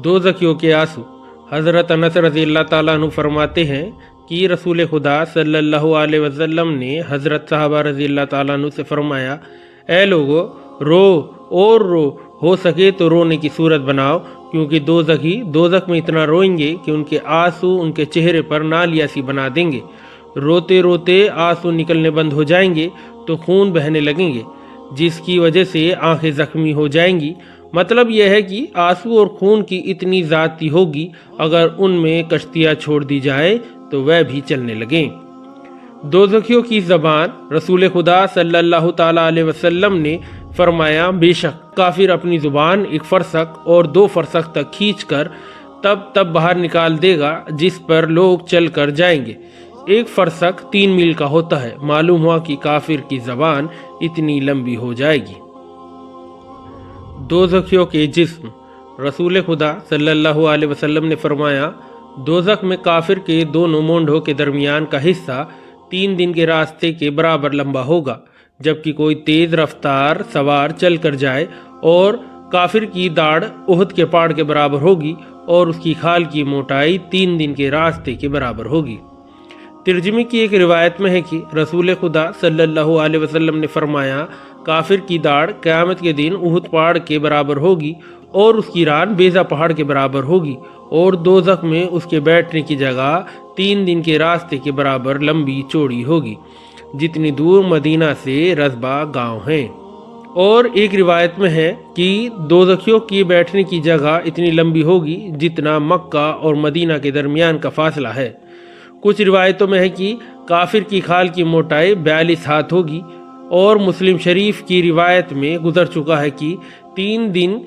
دوزخیوں کے آنسو۔ حضرت انس رضی اللہ تعالیٰ عنہ فرماتے ہیں کہ رسول خدا صلی اللہ علیہ وسلم نے حضرت صحابہ رضی اللہ تعالیٰ عنہ سے فرمایا، اے لوگو، رو اور رو، ہو سکے تو رونے کی صورت بناؤ، کیونکہ دوزخی دوزخ میں اتنا روئیں گے کہ ان کے آنسو ان کے چہرے پر نالیاں سی بنا دیں گے۔ روتے روتے آنسو نکلنے بند ہو جائیں گے تو خون بہنے لگیں گے، جس کی وجہ سے آنکھیں زخمی ہو جائیں گی۔ مطلب یہ ہے کہ آنسو اور خون کی اتنی ذاتی ہوگی، اگر ان میں کشتیاں چھوڑ دی جائے تو وہ بھی چلنے لگیں۔ دوزخیوں کی زبان۔ رسول خدا صلی اللہ تعالیٰ علیہ وسلم نے فرمایا، بے شک کافر اپنی زبان 1 فرسخ اور 2 فرسخ تک کھینچ کر تب باہر نکال دے گا جس پر لوگ چل کر جائیں گے۔ 1 فرسخ 3 میل کا ہوتا ہے۔ معلوم ہوا کہ کافر کی زبان اتنی لمبی ہو جائے گی۔ دوزخیوں کے جسم۔ رسول خدا صلی اللہ علیہ وسلم نے فرمایا، دوزخ میں کافر کے دونوں مونڈھوں کے درمیان کا حصہ 3 دن کے راستے کے برابر لمبا ہوگا، جبکہ کوئی تیز رفتار سوار چل کر جائے اور کافر کی داڑھ احد کے پہاڑ کے برابر ہوگی اور اس کی کھال کی موٹائی 3 دن کے راستے کے برابر ہوگی۔ ترجمے کی ایک روایت میں ہے کہ رسول خدا صلی اللہ علیہ وسلم نے فرمایا، کافر کی داڑھ قیامت کے دن احد پہاڑ کے برابر ہوگی اور اس کی ران بیضا پہاڑ کے برابر ہوگی، اور دوزخ میں اس کے بیٹھنے کی جگہ 3 دن کے راستے کے برابر لمبی چوڑی ہوگی، جتنی دور مدینہ سے رضبہ گاؤں ہیں۔ اور ایک روایت میں ہے کہ دوزخیوں کی بیٹھنے کی جگہ اتنی لمبی ہوگی جتنا مکہ اور مدینہ کے درمیان کا فاصلہ ہے۔ کچھ روایتوں میں ہے کہ کافر کی کھال کی موٹائی 42 ہاتھ ہوگی، اور مسلم شریف کی روایت میں گزر چکا ہے کہ 3 دن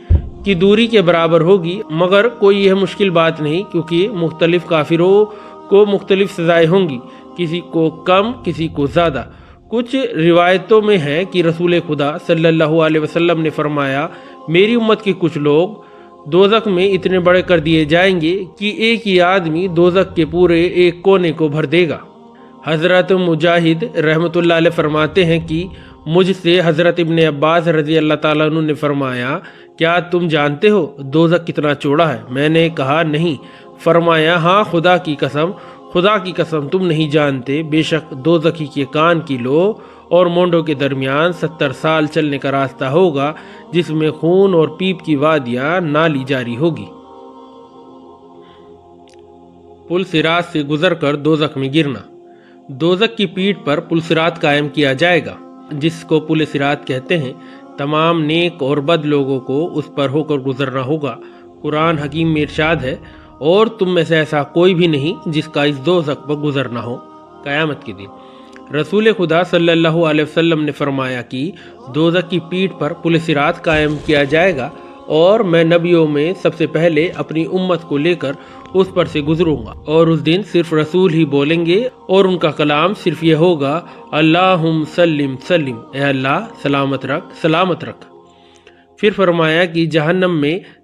کی دوری کے برابر ہوگی، مگر کوئی یہ مشکل بات نہیں، کیونکہ مختلف کافروں کو مختلف سزائیں ہوں گی، کسی کو کم کسی کو زیادہ۔ کچھ روایتوں میں ہے کہ رسول خدا صلی اللہ علیہ وسلم نے فرمایا، میری امت کے کچھ لوگ دوزخ میں اتنے بڑے کر دیے جائیں گے کہ ایک ہی آدمی دوزخ کے پورے ایک کونے کو بھر دے گا۔ حضرت مجاہد رحمۃ اللہ علیہ فرماتے ہیں کہ مجھ سے حضرت ابن عباس رضی اللہ تعالیٰ عنہ نے فرمایا، کیا تم جانتے ہو دوزخ کتنا چوڑا ہے؟ میں نے کہا نہیں۔ فرمایا، ہاں، خدا کی قسم تم نہیں جانتے، بے شک دوزخی کے کان کی لو اور مونڈوں کے درمیان 70 سال چلنے کا راستہ ہوگا، جس میں خون اور پیپ کی وادیاں نالی جاری ہوگی۔ پل صراط سے گزر کر دوزخ میں گرنا۔ دوزخ کی پیٹھ پر پل صراط قائم کیا جائے گا، جس کو پل صراط کہتے ہیں۔ تمام نیک اور بد لوگوں کو اس پر ہو کر گزرنا ہوگا۔ قرآن حکیم میں ارشاد ہے، اور تم میں سے ایسا کوئی بھی نہیں جس کا اس دوزخ پر گزرنا ہو قیامت کے دن۔ رسول خدا صلی اللہ علیہ وسلم نے فرمایا کہ دوزخ کی پیٹھ پر پل صراط قائم کیا جائے گا، اور میں نبیوں میں سب سے پہلے اپنی امت کو لے کر اس پر سے گزروں گا، اور اس دن صرف رسول ہی بولیں گے، اور ان کا کلام صرف یہ ہوگا، اللہم سلم سلم، اے اللہ سلامت رکھ سلامت رکھ۔ پھر فرمایا کہ جہنم میں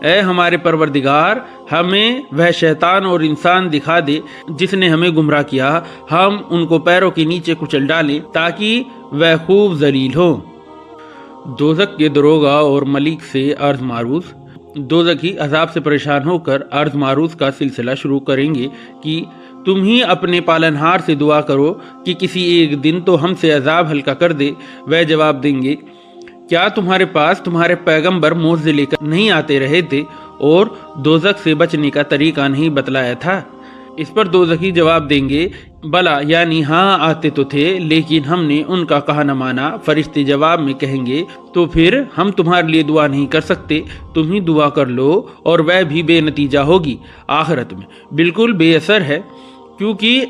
اے ہمارے پروردگار، ہمیں وہ شیطان اور انسان دکھا دے جس نے ہمیں گمراہ کیا، ہم ان کو پیروں کے نیچے کچل ڈالیں تاکہ وہ خوب ذلیل ہوں۔ دوزخ کے دروغہ اور ملک سے عرض معروض۔ دوزخی عذاب سے پریشان ہو کر عرض معروض کا سلسلہ شروع کریں گے کہ تم ہی اپنے پالنہار سے دعا کرو کہ کسی ایک دن تو ہم سے عذاب ہلکا کر دے۔ وہ جواب دیں گے، کیا تمہارے پاس تمہارے پیغمبر موعظے لے کر نہیں آتے رہے تھے اور دوزخ سے بچنے کا طریقہ نہیں بتلایا تھا؟ اس پر دوزخی جواب دیں گے، بلا، یعنی ہاں آتے تو تھے لیکن ہم نے ان کا کہا نہ مانا۔ فرشتے جواب میں کہیں گے، تو پھر ہم تمہارے لیے دعا نہیں کر سکتے، تم ہی دعا کر لو، اور وہ بھی بے نتیجہ ہوگی، آخرت میں بالکل بے اثر ہے، کیونکہ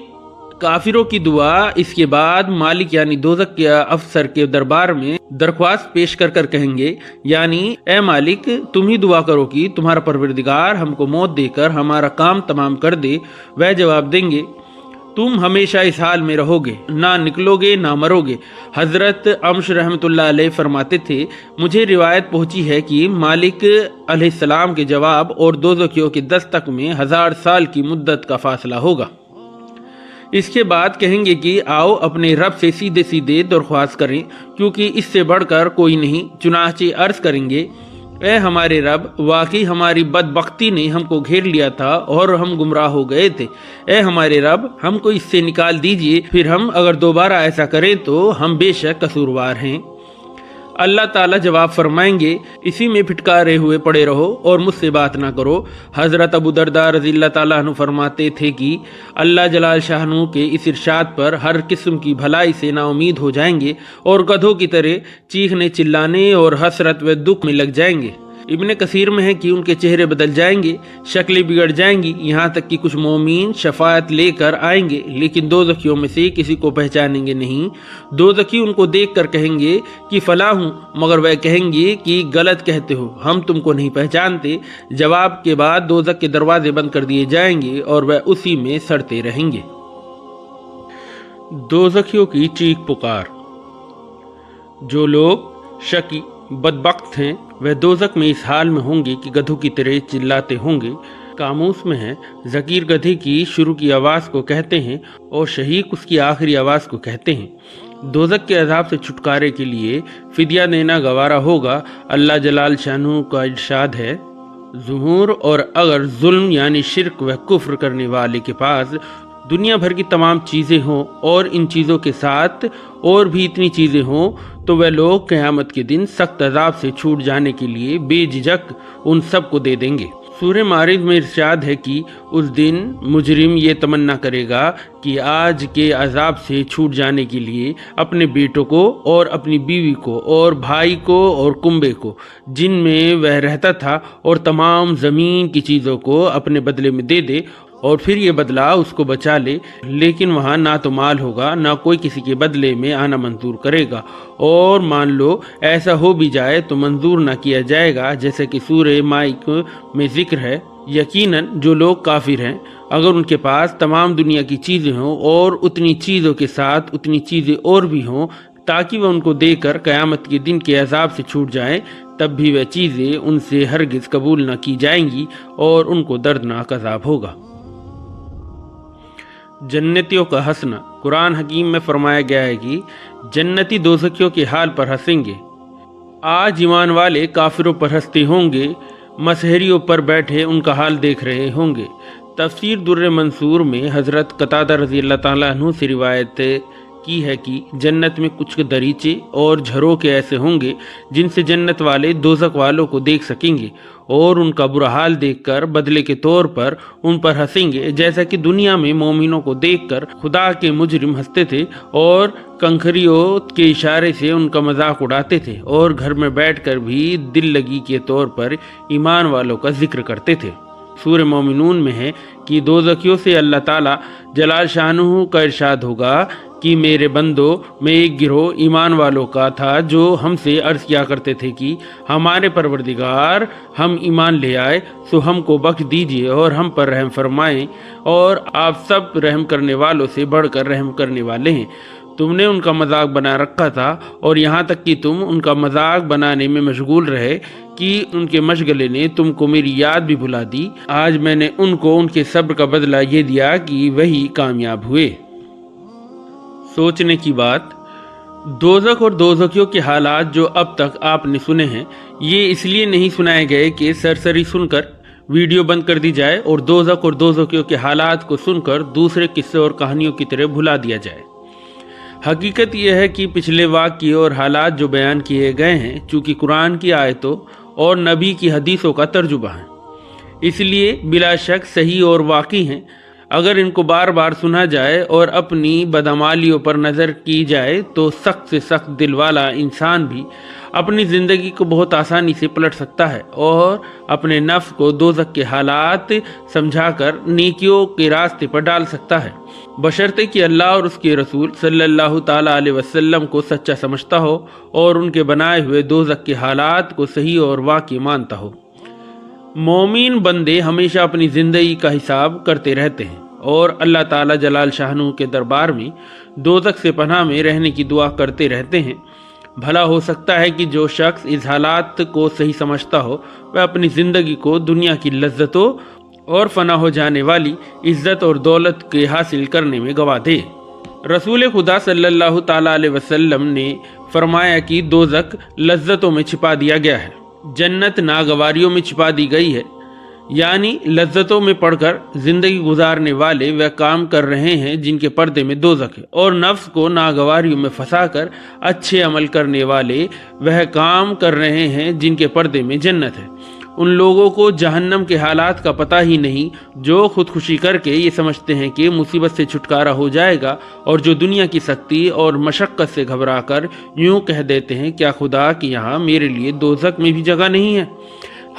کافروں کی دعا اس کے بعد مالک یعنی دوزخ کے افسر کے دربار میں درخواست پیش کر کر کہیں گے، یعنی اے مالک، تم ہی دعا کرو کہ تمہارا پروردگار ہم کو موت دے کر ہمارا کام تمام کر دے۔ وہ جواب دیں گے، تم ہمیشہ اس حال میں رہو گے، نہ نکلو گے نہ مرو گے۔ حضرت امش رحمۃ اللہ علیہ فرماتے تھے، مجھے روایت پہنچی ہے کہ مالک علیہ السلام کے جواب اور دوزخیوں کے دستک میں 1000 سال کی مدت کا فاصلہ ہوگا۔ اس کے بعد کہیں گے کہ آؤ اپنے رب سے سیدھے سیدھے درخواست کریں، کیونکہ اس سے بڑھ کر کوئی نہیں۔ چنانچہ عرض کریں گے، اے ہمارے رب، واقعی ہماری بدبختی نے ہم کو گھیر لیا تھا اور ہم گمراہ ہو گئے تھے۔ اے ہمارے رب، ہم کو اس سے نکال دیجئے، پھر ہم اگر دوبارہ ایسا کریں تو ہم بے شک قصوروار ہیں۔ اللہ تعالیٰ جواب فرمائیں گے، اسی میں پھٹکارے ہوئے پڑے رہو اور مجھ سے بات نہ کرو۔ حضرت ابو درداء رضی اللہ تعالیٰ عنہ فرماتے تھے کہ اللہ جلال شاہ کے اس ارشاد پر ہر قسم کی بھلائی سے نا امید ہو جائیں گے اور گدھوں کی طرح چیخنے چلانے اور حسرت و دکھ میں لگ جائیں گے۔ ابن کثیر میں ہے کہ ان کے چہرے بدل جائیں گے، شکلیں بگڑ جائیں گی، یہاں تک کہ کچھ مومین شفاعت لے کر آئیں گے لیکن دوزخیوں میں سے کسی کو پہچانیں گے نہیں۔ دوزخی ان کو دیکھ کر کہیں گے کہ فلاں ہوں، مگر وہ کہیں گے کہ غلط کہتے ہو، ہم تم کو نہیں پہچانتے۔ جواب کے بعد دوزخ کے دروازے بند کر دیے جائیں گے اور وہ اسی میں سڑتے رہیں گے۔ دوزخیوں کی چیخ پکار۔ جو لوگ شقی بدبخت ہیں وہ دوزخ میں اس حال میں ہوں گے کہ گدھوں کی طرح چلاتے ہوں گے۔ قاموس میں ہے، ذکیر گدھے کی شروع کی آواز کو کہتے ہیں اور شہیق اس کی آخری آواز کو کہتے ہیں۔ دوزخ کے عذاب سے چھٹکارے کے لیے فدیہ دینا گوارا ہوگا۔ اللہ جلال شانہ کا ارشاد ہے، ظہور، اور اگر ظلم یعنی شرک و کفر کرنے والے کے پاس دنیا بھر کی تمام چیزیں ہوں اور ان چیزوں کے ساتھ اور بھی اتنی چیزیں ہوں تو وہ لوگ قیامت کے دن سخت عذاب سے چھوٹ جانے کے لیے بے جھجک ان سب کو دے دیں گے۔ سورہ معارج میں ارشاد ہے کہ اس دن مجرم یہ تمنا کرے گا کہ آج کے عذاب سے چھوٹ جانے کے لیے اپنے بیٹوں کو اور اپنی بیوی کو اور بھائی کو اور کنبے کو جن میں وہ رہتا تھا اور تمام زمین کی چیزوں کو اپنے بدلے میں دے دے، اور پھر یہ بدلہ اس کو بچا لے، لیکن وہاں نہ تو مال ہوگا نہ کوئی کسی کے بدلے میں آنا منظور کرے گا، اور مان لو ایسا ہو بھی جائے تو منظور نہ کیا جائے گا، جیسے کہ سورہ مائک میں ذکر ہے۔ یقیناً جو لوگ کافر ہیں، اگر ان کے پاس تمام دنیا کی چیزیں ہوں اور اتنی چیزوں کے ساتھ اتنی چیزیں اور بھی ہوں تاکہ وہ ان کو دے کر قیامت کے دن کے عذاب سے چھوٹ جائیں، تب بھی وہ چیزیں ان سے ہرگز قبول نہ کی جائیں گی اور ان کو دردناک عذاب ہوگا۔ جنتیوں کا ہنسنا۔ قرآن حکیم میں فرمایا گیا ہے کہ جنتی دوزخیوں کے حال پر ہنسیں گے۔ آج ایمان والے کافروں پر ہنستے ہوں گے، مسحریوں پر بیٹھے ان کا حال دیکھ رہے ہوں گے۔ تفسیر در منصور میں حضرت قتادہ رضی اللہ تعالیٰ عنہ سے روایت کی ہے کہ جنت میں کچھ دریچے اور جھروکے ایسے ہوں گے جن سے جنت والے دوزخ والوں کو دیکھ سکیں گے اور ان کا برا حال دیکھ کر بدلے کے طور پر ان پر ہنسیں گے، جیسا کہ دنیا میں مومنوں کو دیکھ کر خدا کے مجرم ہنستے تھے اور کنکھریوں کے اشارے سے ان کا مذاق اڑاتے تھے، اور گھر میں بیٹھ کر بھی دل لگی کے طور پر ایمان والوں کا ذکر کرتے تھے۔ سورہ مومنون میں ہے کہ دوزخیوں سے اللہ تعالیٰ جلال شانہ کا ارشاد ہوگا کہ میرے بندو، میں ایک گروہ ایمان والوں کا تھا جو ہم سے عرض کیا کرتے تھے کہ ہمارے پروردگار، ہم ایمان لے آئے سو ہم کو بخش دیجیے اور ہم پر رحم فرمائیں، اور آپ سب رحم کرنے والوں سے بڑھ کر رحم کرنے والے ہیں۔ تم نے ان کا مذاق بنا رکھا تھا اور یہاں تک کہ تم ان کا مذاق بنانے میں مشغول رہے کہ ان کے مشغلے نے تم کو میری یاد بھی بھلا دی۔ آج میں نے ان کو ان کے صبر کا بدلہ یہ دیا کہ وہی کامیاب ہوئے۔ سوچنے کی بات، دوزخ اور دوزخیوں کے حالات جو اب تک آپ نے سنے ہیں، یہ اس لیے نہیں سنائے گئے کہ سرسری سن کر ویڈیو بند کر دی جائے اور دوزخ اور دوزخیوں کے حالات کو سن کر دوسرے قصے اور کہانیوں کی طرح بھلا دیا جائے۔ حقیقت یہ ہے کہ پچھلے واقعے اور حالات جو بیان کیے گئے ہیں چونکہ قرآن کی آیتوں اور نبی کی حدیثوں کا ترجمہ ہیں، اس لیے بلا شک صحیح اور واقعی ہیں۔ اگر ان کو بار بار سنا جائے اور اپنی بدعمالیوں پر نظر کی جائے تو سخت سے سخت دل والا انسان بھی اپنی زندگی کو بہت آسانی سے پلٹ سکتا ہے اور اپنے نفس کو دوزخ کے حالات سمجھا کر نیکیوں کے راستے پر ڈال سکتا ہے، بشرطے کہ اللہ اور اس کے رسول صلی اللہ تعالیٰ علیہ وسلم کو سچا سمجھتا ہو اور ان کے بنائے ہوئے دوزخ کے حالات کو صحیح اور واقعی مانتا ہو۔ مومن بندے ہمیشہ اپنی زندگی کا حساب کرتے رہتے ہیں اور اللہ تعالیٰ جلال شانہ کے دربار میں دوزخ سے پناہ میں رہنے کی دعا کرتے رہتے ہیں۔ بھلا ہو سکتا ہے کہ جو شخص اس حالات کو صحیح سمجھتا ہو وہ اپنی زندگی کو دنیا کی لذتوں اور فنا ہو جانے والی عزت اور دولت کے حاصل کرنے میں گوا دے۔ رسول خدا صلی اللہ تعالیٰ علیہ وسلم نے فرمایا کہ دوزخ لذتوں میں چھپا دیا گیا ہے، جنت ناگواریوں میں چھپا دی گئی ہے، یعنی لذتوں میں پڑھ کر زندگی گزارنے والے وہ کام کر رہے ہیں جن کے پردے میں دوزخ ہے، اور نفس کو ناگواریوں میں پھنسا کر اچھے عمل کرنے والے وہ کام کر رہے ہیں جن کے پردے میں جنت ہے۔ ان لوگوں کو جہنم کے حالات کا پتہ ہی نہیں جو خودکشی کر کے یہ سمجھتے ہیں کہ مصیبت سے چھٹکارا ہو جائے گا، اور جو دنیا کی سختی اور مشقت سے گھبرا کر یوں کہہ دیتے ہیں کیا خدا کہ یہاں میرے لیے دوزخ میں بھی جگہ نہیں ہے۔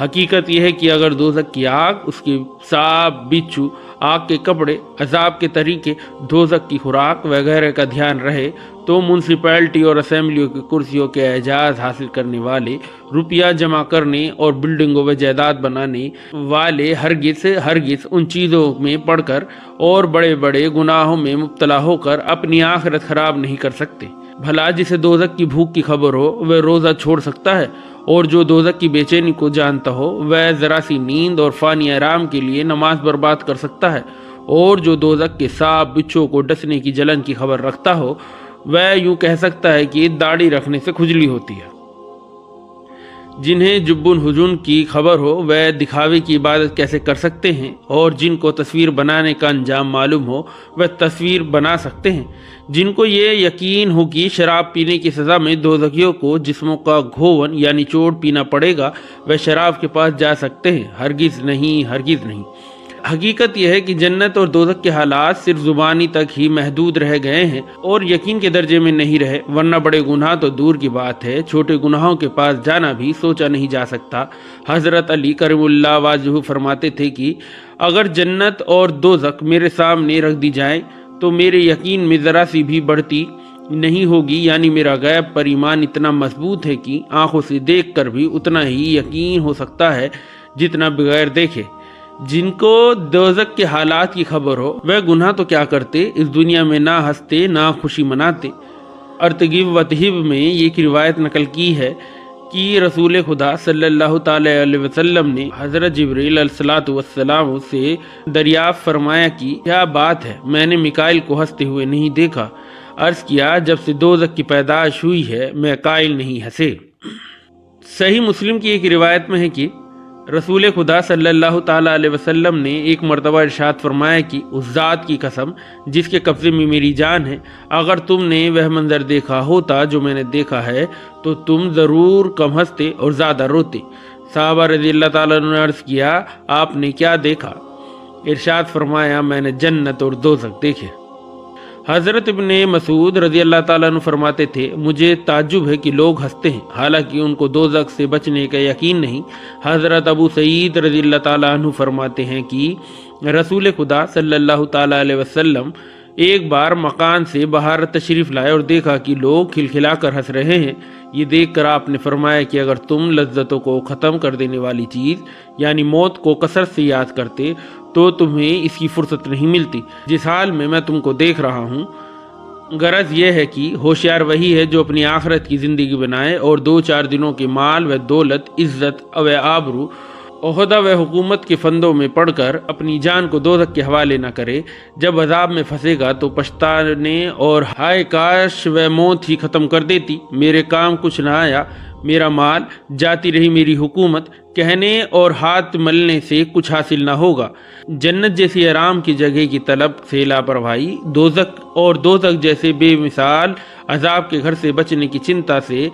حقیقت یہ ہے کہ اگر دوزخ کی آگ، اس کے سانپ، بچھو، آگ کے کپڑے، عذاب کے طریقے، دوزخ کی خوراک وغیرہ کا دھیان رہے تو میونسپلٹی اور اسمبلیوں کی کرسیوں کے اعزاز حاصل کرنے والے، روپیہ جمع کرنے اور بلڈنگوں و جائیداد بنانے والے ہرگز ان چیزوں میں پڑھ کر اور بڑے بڑے گناہوں میں مبتلا ہو کر اپنی آخرت خراب نہیں کر سکتے۔ بھلا جسے دوزخ کی بھوک کی خبر ہو وہ روزہ چھوڑ سکتا ہے، اور جو دوزخ کی بے چینی کو جانتا ہو وہ ذرا سی نیند اور فانی آرام کے لیے نماز برباد کر سکتا ہے، اور جو دوزخ کے سانپ بچھو کو ڈسنے کی جلن کی خبر رکھتا ہو وہ یوں کہہ سکتا ہے کہ داڑھی رکھنے سے کھجلی ہوتی ہے۔ جنہیں جبن حجن کی خبر ہو وہ دکھاوے کی عبادت کیسے کر سکتے ہیں، اور جن کو تصویر بنانے کا انجام معلوم ہو وہ تصویر بنا سکتے ہیں۔ جن کو یہ یقین ہو کہ شراب پینے کی سزا میں دوزخیوں کو جسموں کا گھون یعنی چوٹ پینا پڑے گا وہ شراب کے پاس جا سکتے ہیں، ہرگز نہیں، ہرگز نہیں۔ حقیقت یہ ہے کہ جنت اور دوزخ کے حالات صرف زبانی تک ہی محدود رہ گئے ہیں اور یقین کے درجے میں نہیں رہے، ورنہ بڑے گناہ تو دور کی بات ہے، چھوٹے گناہوں کے پاس جانا بھی سوچا نہیں جا سکتا۔ حضرت علی کرم اللہ وجہہ فرماتے تھے کہ اگر جنت اور دوزخ میرے سامنے رکھ دی جائیں تو میرے یقین میں ذرا سی بھی بڑھتی نہیں ہوگی، یعنی میرا غیب پر ایمان اتنا مضبوط ہے کہ آنکھوں سے دیکھ کر بھی اتنا ہی یقین ہو سکتا ہے جتنا بغیر دیکھے۔ جن کو دوزخ کے حالات کی خبر ہو وہ گناہ تو کیا کرتے، اس دنیا میں نہ ہنستے نہ خوشی مناتے۔ ارتغیب و تہذیب میں یہ ایک روایت نقل کی ہے کہ رسول خدا صلی اللہ تعالی علیہ وسلم نے حضرت جبریل علیہ السلام سے دریافت فرمایا کہ کیا بات ہے، میں نے میکائیل کو ہنستے ہوئے نہیں دیکھا۔ عرض کیا جب سے دوزخ کی پیدائش ہوئی ہے میکائیل نہیں ہنسے۔ صحیح مسلم کی ایک روایت میں ہے کہ رسول خدا صلی اللہ تعالیٰ علیہ وسلم نے ایک مرتبہ ارشاد فرمایا کہ اس ذات کی قسم جس کے قبضے میں میری جان ہے، اگر تم نے وہ منظر دیکھا ہوتا جو میں نے دیکھا ہے تو تم ضرور کم ہنستے اور زیادہ روتے۔ صحابہ رضی اللہ تعالیٰ نے عرض کیا آپ نے کیا دیکھا؟ ارشاد فرمایا میں نے جنت اور دوزخ دیکھے۔ حضرت ابن مسعود رضی اللہ تعالیٰ عنہ فرماتے تھے مجھے تعجب ہے کہ لوگ ہنستے ہیں حالانکہ ان کو دوزخ سے بچنے کا یقین نہیں۔ حضرت ابو سعید رضی اللہ تعالیٰ عنہ فرماتے ہیں کہ رسول خدا صلی اللہ تعالیٰ علیہ وسلم ایک بار مکان سے باہر تشریف لائے اور دیکھا کہ لوگ کھلکھلا کر ہنس رہے ہیں۔ یہ دیکھ کر آپ نے فرمایا کہ اگر تم لذتوں کو ختم کر دینے والی چیز یعنی موت کو کثرت سے یاد کرتے تو تمہیں اس کی فرصت نہیں ملتی۔ جس حال میں تم کو دیکھ رہا ہوں غرض یہ ہے کہ ہوشیار وہی ہے جو اپنی آخرت کی زندگی بنائے اور 2-4 دنوں کے مال و دولت، عزت و آبرو، عہدہ و حکومت کے فندوں میں پڑھ کر اپنی جان کو دوزخ کے حوالے نہ کرے۔ جب عذاب میں پھنسے گا تو پچھتانے اور ہائے کاش و موت ہی ختم کر دیتی، میرے کام کچھ نہ آیا، میرا مال، جاتی رہی میری حکومت، کہنے اور ہاتھ ملنے سے کچھ حاصل نہ ہوگا۔ جنت جیسی آرام کی جگہ کی طلب سے لاپرواہی، دوزخ جیسے بے مثال عذاب کے گھر سے بچنے کی چنتا سے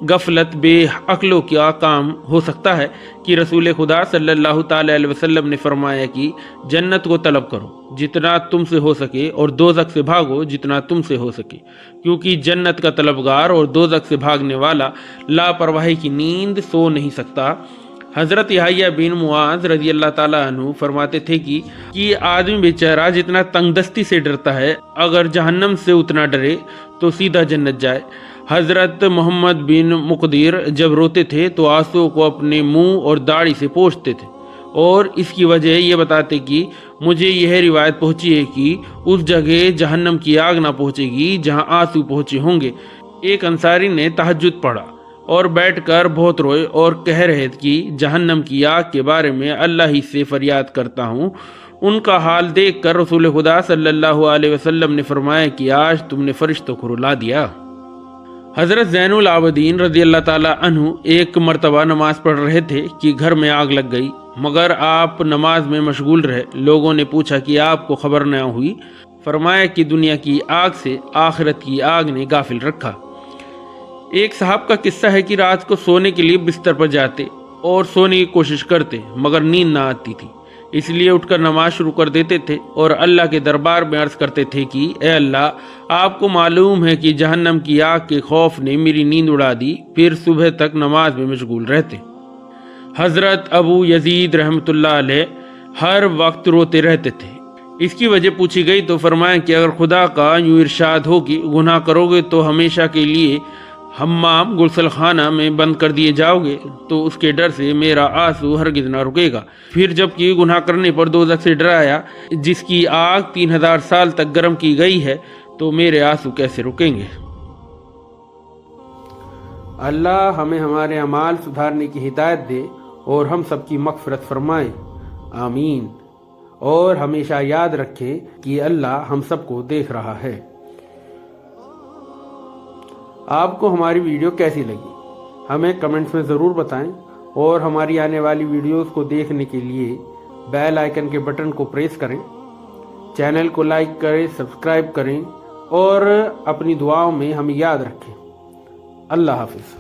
غفلت، بے عقلوں کا کام ہو سکتا ہے کہ رسول خدا صلی اللہ تعالی علیہ وسلم نے فرمایا کہ جنت کو طلب کرو جتنا تم سے ہو سکے اور دوزخ سے بھاگو جتنا تم سے ہو سکے، کیونکہ جنت کا طلبگار اور دوزخ سے بھاگنے والا لاپرواہی کی نیند سو نہیں سکتا۔ حضرت یحییٰ بن معاذ رضی اللہ تعالیٰ عنہ فرماتے تھے کہ آدمی بیچارہ جتنا تنگ دستی سے ڈرتا ہے، اگر جہنم سے اتنا ڈرے تو سیدھا جنت جائے۔ حضرت محمد بن مقدر جب روتے تھے تو آنسو کو اپنے منہ اور داڑھی سے پوچھتے تھے، اور اس کی وجہ یہ بتاتے کہ مجھے یہ روایت پہنچی ہے کہ اس جگہ جہنم کی آگ نہ پہنچے گی جہاں آنسو پہنچے ہوں گے۔ ایک انصاری نے تہجد پڑھا اور بیٹھ کر بہت روئے اور کہہ رہے تھے کہ جہنم کی آگ کے بارے میں اللہ ہی سے فریاد کرتا ہوں۔ ان کا حال دیکھ کر رسول خدا صلی اللہ علیہ وسلم نے فرمایا کہ آج تم نے فرشتوں کو رلا دیا۔ حضرت زین العابدین رضی اللہ تعالیٰ عنہ ایک مرتبہ نماز پڑھ رہے تھے کہ گھر میں آگ لگ گئی، مگر آپ نماز میں مشغول رہے۔ لوگوں نے پوچھا کہ آپ کو خبر نہ ہوئی؟ فرمایا کہ دنیا کی آگ سے آخرت کی آگ نے غافل رکھا۔ ایک صاحب کا قصہ ہے کہ رات کو سونے کے لیے بستر پر جاتے اور سونے کی کوشش کرتے، مگر نیند نہ آتی تھی، اس لیے اٹھ کر نماز شروع کر دیتے تھے اور اللہ کے دربار میں عرض کرتے تھے کہ اے اللہ، آپ کو معلوم ہے کہ جہنم کی آگ کے خوف نے میری نیند اڑا دی، پھر صبح تک نماز میں مشغول رہتے۔ حضرت ابو یزید رحمۃ اللہ علیہ ہر وقت روتے رہتے تھے۔ اس کی وجہ پوچھی گئی تو فرمایا کہ اگر خدا کا یوں ارشاد ہو کہ گناہ کرو گے تو ہمیشہ کے لیے حمام غسل خانہ میں بند کر دیے جاؤ گے، تو اس کے ڈر سے میرا آنسو ہرگز نہ رکے گا۔ پھر جب کہ گناہ کرنے پر دوزخ سے ڈرایا جس کی آگ 3000 سال تک گرم کی گئی ہے، تو میرے آنسو کیسے رکیں گے؟ اللہ ہمیں ہمارے اعمال سدھارنے کی ہدایت دے اور ہم سب کی مغفرت فرمائے، آمین۔ اور ہمیشہ یاد رکھیں کہ اللہ ہم سب کو دیکھ رہا ہے۔ آپ کو ہماری ویڈیو کیسی لگی ہمیں کمنٹس میں ضرور بتائیں، اور ہماری آنے والی ویڈیوز کو دیکھنے کے لیے بیل آئیکن کے بٹن کو پریس کریں، چینل کو لائک کریں، سبسکرائب کریں، اور اپنی دعاؤں میں ہمیں یاد رکھیں۔ اللہ حافظ۔